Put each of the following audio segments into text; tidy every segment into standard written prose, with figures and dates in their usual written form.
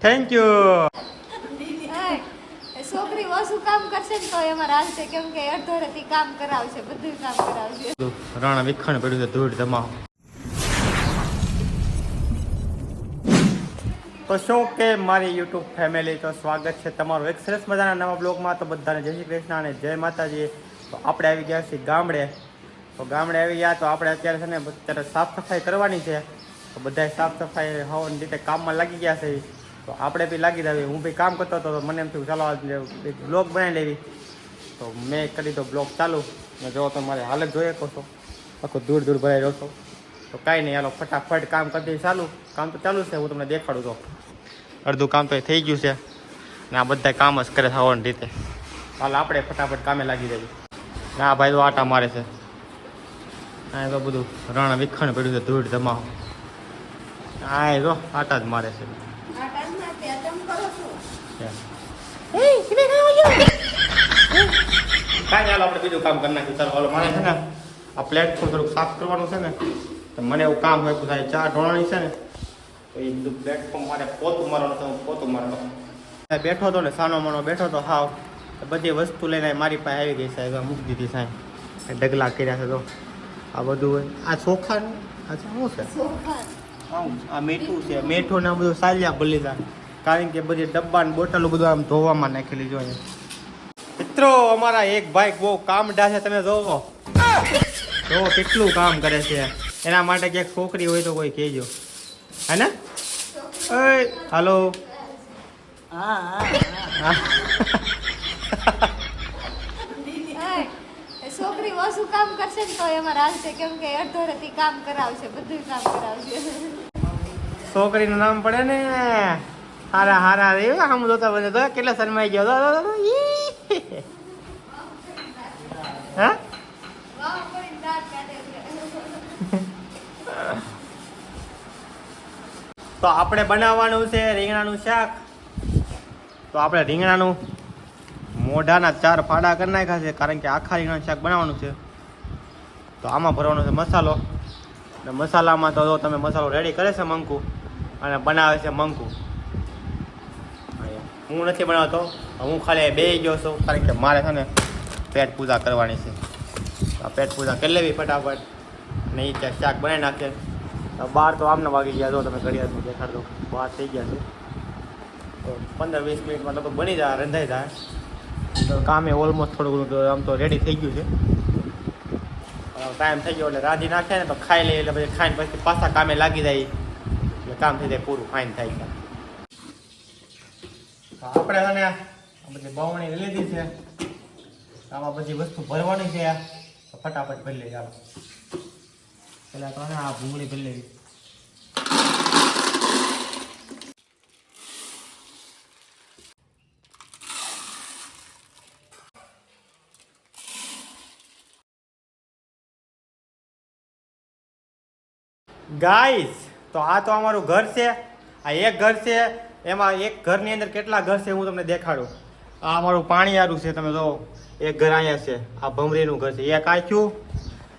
Thank you. છોકરી ઓછું કામ કરશે ને તો એમાં રાંધશે, કેમ કે અડધોરેથી કામ કરાવશે, બધું કામ કરાવશે. રણ વિખણ પડ્યું છે, ધૂળ ધમાવ. તો શું કે મારી યુટ્યુબ ફેમિલી, તો સ્વાગત છે તમારું એક સરસ મજાના નવા બ્લોગમાં. તો બધાને જય શ્રી કૃષ્ણ અને જય માતાજી. તો આપણે આવી ગયા છીએ ગામડે. તો ગામડે આવી ગયા તો આપણે અત્યારે છે ને અત્યારે સાફ સફાઈ કરવાની છે. તો બધા સાફ સફાઈ હવાની રીતે કામમાં લાગી ગયા છે. તો આપણે બી લાગી રહ્યા. હું બી કામ કરતો હતો તો મને એમ થયું ચાલો એક બ્લોગ બનાવી લેવી. તો મેં કરી દો બ્લોગ ચાલુ. ને જો તમારે હાલત જોઈએ કહો છો, આખું દૂર દૂર ભરાઈ રહ્યો છો. તો કાંઈ નહીં, હાલો ફટાફટ કામ કરી દઈએ ચાલુ. કામ તો ચાલુ છે, હું તમને દેખાડું. તો અડધું કામ તો થઈ ગયું છે ને આ બધા કામ જ કરે હવાની રીતે. હાલ આપણે ફટાફટ કામે લાગી જઈએ. ના ભાઈ તો આટા મારે છે. હા તો બધું રણ વિખણ પડ્યું છે, ધૂળ ધમાવ. હા જો આટા જ મારે છે. કાંઈ હાલ આપણે બીજું કામ કરી નાખ્યું. ચાલો હાલો, મારે છે ને આ પ્લેટફોર્મ થોડુંક સાફ કરવાનું છે ને, તો મને એવું કામ હોય થાય. ચા ઢોળાણી છે ને, તો એ બધું પ્લેટફોર્મ મારે પોતું મારવાનું છે. હું પોતું મારવાનું બેઠો હતો ને, સાનો માનો બેઠો હતો હાવ. બધી વસ્તુ લઈને મારી પાસે આવી ગઈ સાહેબ. મૂકી દીધી સાહેબ, ડગલા કર્યા છે. તો આ બધું હોય. આ ચોખા અચ્છા શું છે? આ મીઠું છે. મીઠું ને આ બધું સાલ્યા ભલી જાય, કારણ કે બધી ડબ્બા ને બોટલો બધું આમ ધોવામાં નાખેલી જોઈએ. મિત્રો અમારા એક ભાઈ બહુ કામડા છે, તમે જોવો જો કેટલું કામ કરે છે. એના માટે ક્યાંક છોકરી હોય તો કોઈ કહેજો, હે ને? હાલો. છોકરી ઓછું કામ કરશે ને તો એમાં રાંધશે, કેમ કે અડધોરેથી કામ કરાવશે, બધું કામ કરાવશે. છોકરીનું નામ પડે ને હારા હારા રે. આમ જોતા બને તો કેટલા શરમાઈ ગયો. હા તો આપણે બનાવવાનું છે રીંગણાનું શાક. તો આપણે રીંગણાનું મોઢાના 4 ફાડા કરી નાખ્યા છે, કારણ કે આખા રીંગણાનું શાક બનાવવાનું છે. તો આમાં ભરવાનો છે મસાલો. અને મસાલામાં તો તમે મસાલો રેડી કરે છે મંકુ, અને બનાવે છે મંકુ. હું નથી બનાવતો, હું ખાલી બેસી ગયો છું, કારણ કે મારે છે ને પેટ પૂજા કરવાની છે. આ પેટ પૂજા કરી લેવી ફટાફટ, અને એ ત્યાં શાક બનાવી નાખે. બહાર તો આમને વાગી ગયા. જો તમે ઘડિયાળમાં દેખાડ દો, 12 થઈ ગયા છે. તો 15-20 મિનિટમાં લગભગ બની જાય, રંધાઈ જાય. તો કામે ઓલમોસ્ટ થોડું ઘણું આમ તો રેડી થઈ ગયું છે. ટાઈમ થઈ ગયો એટલે રાંધી નાખે ને તો ખાઈ લઈએ. એટલે પછી ખાઈને પછી પાછા કામે લાગી જાય, એટલે કામ થઈ જાય પૂરું, ફાઇન થાય છે. આપણે છે ને આ બધી બાવણી લીધી છે. આમાં બધી વસ્તુ ભરવાની છે. તો ફટાફટ ભરી લઈએ. ચાલો પેલા તો આ ભૂંગળી ભરી લેવી. ગાઈસ, તો આ તો અમારું ઘર છે. આ એક ઘર છે. એમાં એક ઘરની અંદર કેટલા ઘર છે હું તમને દેખાડું. આ અમારું પાણીયારું છે, તમે જો. એક ઘર અહીંયા છે, આ ભમરીનું ઘર છે. એક આખ્યું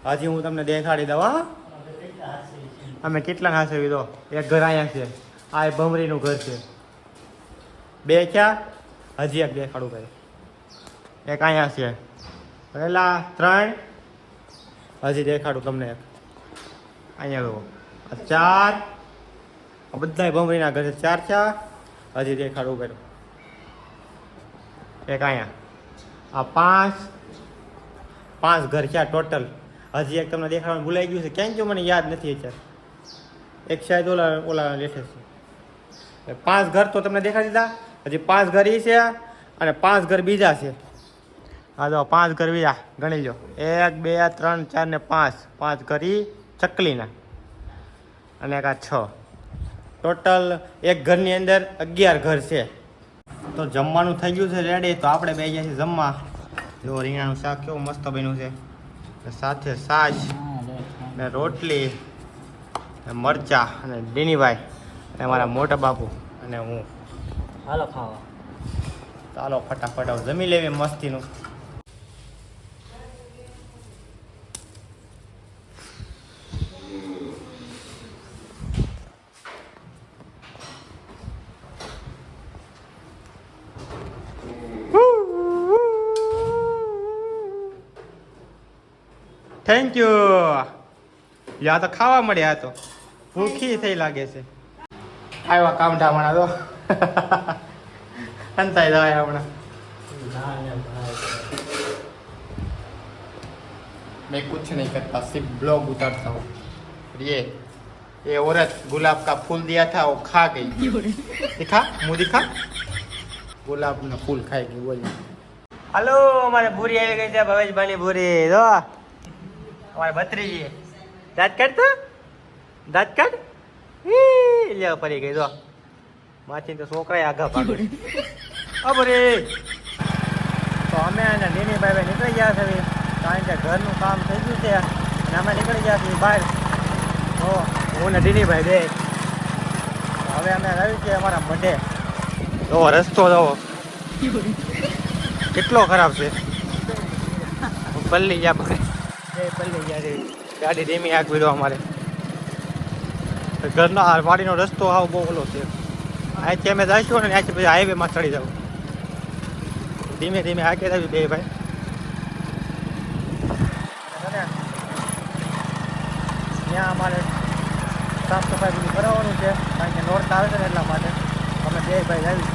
હજી હું તમને દેખાડી દઉં. હા અમે કેટલા હાસે દો. એક ઘર અહીંયા છે, આ ભમરીનું ઘર છે. 2 ક્યાં? હજી એક દેખાડું ભાઈ. એક અહીંયા છે, પેલા 3 હજી દેખાડું તમને. એક અહીંયા જુઓ, 4 બધા ભમરીના ઘર છે. 4 થયા, હજી દેખાડું કર્યું. એક અહીંયા આ 5 ઘર છે ટોટલ. હજી એક તમને દેખાડવાનું ભૂલાઈ ગયું છે. ક્યાં ગયું મને યાદ નથી અત્યારે. એક શાયદ ઓલા લેઠે છે. 5 ઘર તો તમને દેખાડી દીધા. હજી 5 ઘર એ છે, અને 5 ઘર બીજા છે. હા તો 5 ઘર બીજા ગણી લો. 1 2 3 4 ને 5 ઘર એ ચકલીના, અને એક આ 6. ટોટલ એક ઘરની અંદર 11 ઘર છે. તો જમવાનું થઈ ગયું છે રેડી. તો આપણે બે ગયા છીએ જમવા. જો રીંગણાનું શાક કેવું મસ્ત બન્યું છે, સાથે છાશ ને રોટલી ને મરચા અને ડીનીભાઈ અને મારા મોટા બાપુ અને હું. હાલો ખાવા. ચાલો ફટાફટ જમી લેવી મસ્તીનું. Thank you. યા તો ખાવા મળ્યા તો ભૂખી થઈ લાગે છે. આવ્યા કામઠા હમણાં તો અંતાઈ જવાય હમણાં. मैं कुछ नहीं करता, सिर्फ ब्लॉग उतारता हूँ. ये औरत गुलाब का फूल दिया था वो खा गई. दिखा मुँह दिखा, गुलाब ना फूल खाएगी बोली. हेलो हमारे भूरी આવી ગઈ છે ભવેશભાઈની ભૂરી. જો અમારે ભત્રીજી દાંત કાઢતો દાંત કાઢ લે પડી ગઈ. જો માથી તો છોકરાએ આગા ભાગે. અબરે તો અમે અને નીનીભાઈ નીકળી ગયા છે કારણ કે ઘરનું કામ થઈ ગયું છે અને અમે નીકળી ગયા છીએ બહાર. તો હું ને દીનીભાઈ બે હવે અમે આવ્યું છે અમારા મઢે. જો રસ્તો જવો કેટલો ખરાબ છે. પલ્લી ગયા પલ્લી ગયા છે. ગાડી ધીમી આગવી દો અમારે. ઘરનો વાડીનો રસ્તો આવો બહુ ઓલો છે. અહીંથી અમે જઈશું ને અહીંથી પછી હાઈવેમાં ચડી જાવ. ધીમે ધીમે આગળ આવી બે ભાઈ. ત્યાં અમારે સાફ સફાઈ બધું કરાવવાનું છે કારણ કે નોરતા આવે છે ને એટલા માટે અમે બે ભાઈ આવી.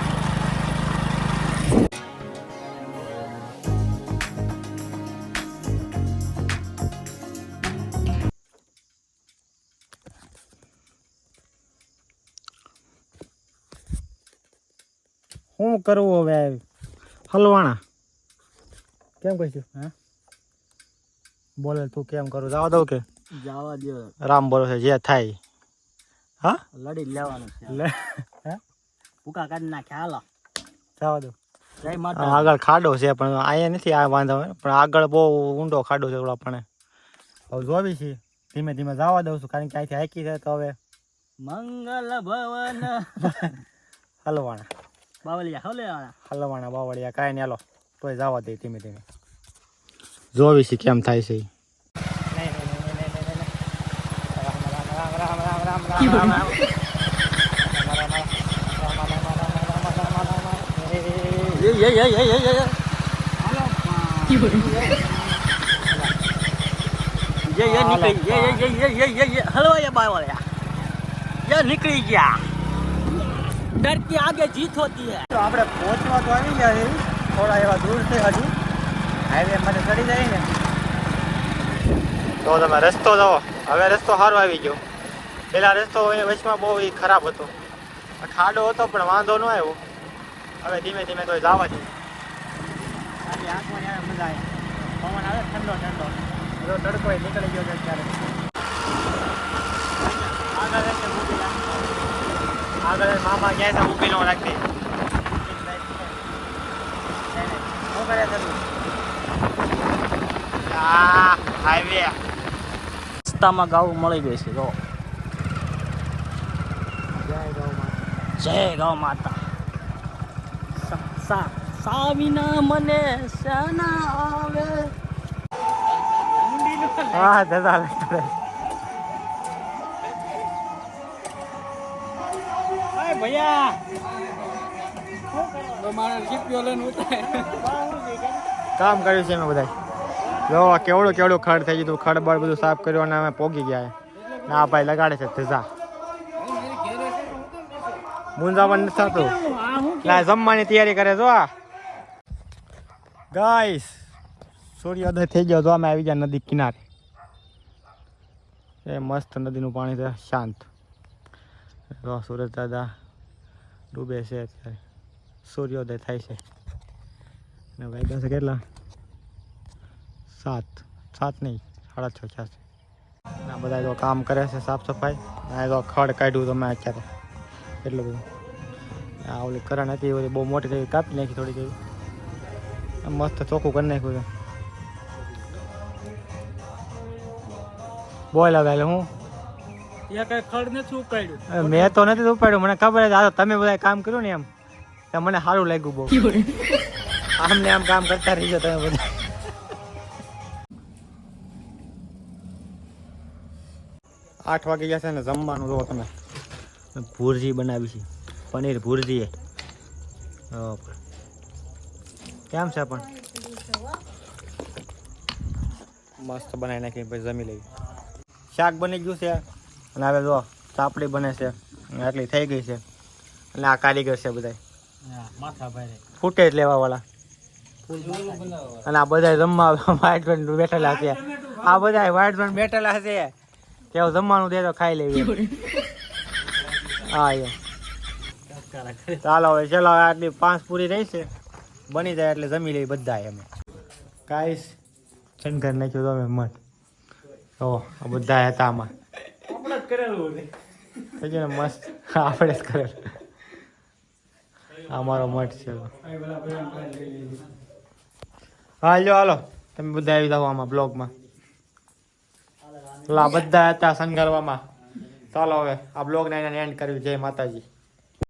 શું કરવું હવે? હલવાણા કેમ કહીશું? હા બોલે તું કેમ કરું? જવા દઉં કે જવા દો, રામ ભરોસે જે થાય. હા લડી લેવાનું છે. હે ભૂકા કાઢી નાખ્યા, હાલો જવા દઉં. જય માતા. આગળ ખાડો છે પણ અહીંયા નથી આ વાંધો પણ આગળ બહુ ઊંડો ખાડો છે આપણે. હવે જોવી છીએ ધીમે ધીમે જવા દઉં છું કારણ કે અહીંથી હાકી છે તો હવે મંગલ ભવન હલવાણા બાવલિયા હલે હલવાણા બાવળિયા કાંઈ નહીં. હાલો તોય જવા દે ધીમે ધીમે. જોવી છીએ કેમ થાય છે. निकली गया, डर के आगे जीत होती है. તો આપણે પહોંચવા તો આવી ગયા છે થોડા એવા દૂર છે હજી હાઈવે માટે ચડી જાય ને તો તમે રસ્તો જુઓ. હવે રસ્તો સારો આવી ગયો. પેલા રસ્તો વચમાં બહુ ખરાબ હતો, ખાડો હતો પણ વાંધો ન આવ્યો. હવે ધીમે ધીમે તો જવા દે. આજે આંખમાં આવે મજા આવે, પવન આવે ઠંડો ઠંડો. બધો તડકો નીકળી ગયો છે અત્યારે. આગળ રસ્તે ઊભી રાખી, આગળ મામા ગયા છે ઊભી ન રાખી. શું કરે છે તું? આ હાઈવે રસ્તામાં ગાઉ મળી ગઈ છે. જો જય ગૌ માતા. સાવિના મને શાના આવે. હા દાદા લખડે. ભૈયા કામ કર્યું છે અમે બધા. જો કેવડું કેવડું ખડ થઈ ગયું. ખડ બળ બધું સાફ કર્યું અને અમે પોગી ગયા. ના ભાઈ લગાડે છે ધજા. મુંજાવન નથી થતું. ના જમવાની તૈયારી કરે જો. ગાઈસ સૂર્યોદય થઈ ગયો. જો અમે આવી ગયા નદી કિનારે. એ મસ્ત નદીનું પાણી છે શાંત. જો સુરત દાદા ડૂબે છે અત્યારે. સૂર્યોદય થાય છે અને વાગ્યા છે કેટલા? 7 નહીં 6:30 થયા. આ બધા જો કામ કરે છે સાફ સફાઈ. આ જો ખડ કાઢ્યું તમે અત્યારે એટલું બધું. આ ઓલી કરણ હતી ઓલી બહુ મોટી થઈ કાપી નાખી થોડીક એવી. મસ્ત ચોખ્ખું કરી નાખ્યું છે. બોલ હવે હું ખડ નથી ઉપાડ્યું. મેં તો નથી ઉપાડ્યું, મને ખબર છે. આ તો તમે બધા કામ કર્યું ને એમ તો મને સારું લાગ્યું બહુ. આમ ને આમ કામ કરતા રહીજો તમે બધા. 8 વાગી ગયા છે ને જમવાનું જો તમે. ભુરજી બનાવી છે, પનીર ભુરજી. કેમ છે પણ મસ્ત બનાવી નાખી પછી જમી લેવી. શાક બની ગયું છે અને હવે જો ચાપડી બને છે આટલી થઈ ગઈ છે અને આ કારીગર છે બધા માથા ભારે ફૂટે જ લેવા વાળા અને આ બધા જમવા વ્હાઈટ બન બેઠેલા છે. આ બધા વ્હાઈટ બન બેઠેલા છે કે જમવાનું દે તો ખાઈ લેવી. હા એમ ચાલો હવે ચલો આટલી 5 પૂરી રહી છે બની જાય એટલે જમી લઈ બધા એમ. કાંઈ શંકર નાખ્યું તમે મત ઓ આ બધા હતા આમાં આપણે કરેલું ને મસ્ત આપણે જ કરેલ. અમારો મઠ છે. હાલો હાલો તમે બધા આવી જાઓ આમાં બ્લોગમાં. આ બધા હતા શણગારવામાં. ચાલો હવે આ બ્લોગને એન્ડ કર્યું. જય માતાજી.